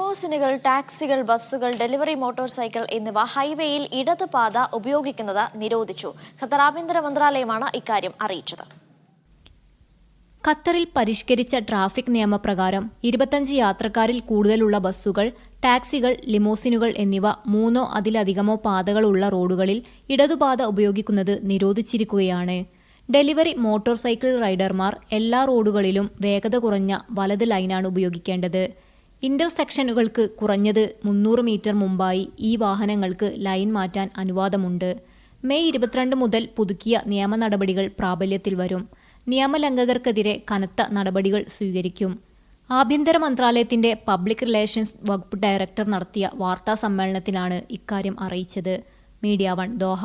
ലിമോസിനുകൾ, ടാക്സികൾ, ബസ്സുകൾ, delivery motor cycle എന്നിവ ഹൈവേയിൽ ഇടത് പാത ഉപയോഗിക്കുന്നത് നിരോധിച്ചു. ഖത്തർ ആഭ്യന്തര മന്ത്രാലയമാണ് ഇക്കാര്യം അറിയിച്ചത്. ഖത്തറിൽ പരിഷ്കരിച്ച ട്രാഫിക് നിയമപ്രകാരം 25 യാത്രക്കാരിൽ കൂടുതലുള്ള ബസ്സുകൾ, ടാക്സികൾ, ലിമോസിനുകൾ എന്നിവ 3 അതിലധികമോ പാതകളുള്ള റോഡുകളിൽ ഇടതുപാത ഉപയോഗിക്കുന്നത് നിരോധിച്ചിരിക്കുകയാണ്. ഡെലിവറി മോട്ടോർ സൈക്കിൾ റൈഡർമാർ എല്ലാ റോഡുകളിലും വേഗത കുറഞ്ഞ വലത് ലൈനാണ് ഉപയോഗിക്കേണ്ടത്. ഇന്റർസെക്ഷനുകൾക്ക് കുറഞ്ഞത് 300 മീറ്റർ മുമ്പായി ഈ വാഹനങ്ങൾക്ക് ലൈൻ മാറ്റാൻ അനുവാദമുണ്ട്. മെയ് 22 മുതൽ പുതുക്കിയ നിയമ നടപടികൾ പ്രാബല്യത്തിൽ വരും. നിയമലംഘകർക്കെതിരെ കനത്ത നടപടികൾ സ്വീകരിക്കും. ആഭ്യന്തര മന്ത്രാലയത്തിന്റെ പബ്ലിക് റിലേഷൻസ് വകുപ്പ് ഡയറക്ടർ നടത്തിയ വാർത്താ സമ്മേളനത്തിലാണ് ഇക്കാര്യം അറിയിച്ചത്. Media 1 Doha.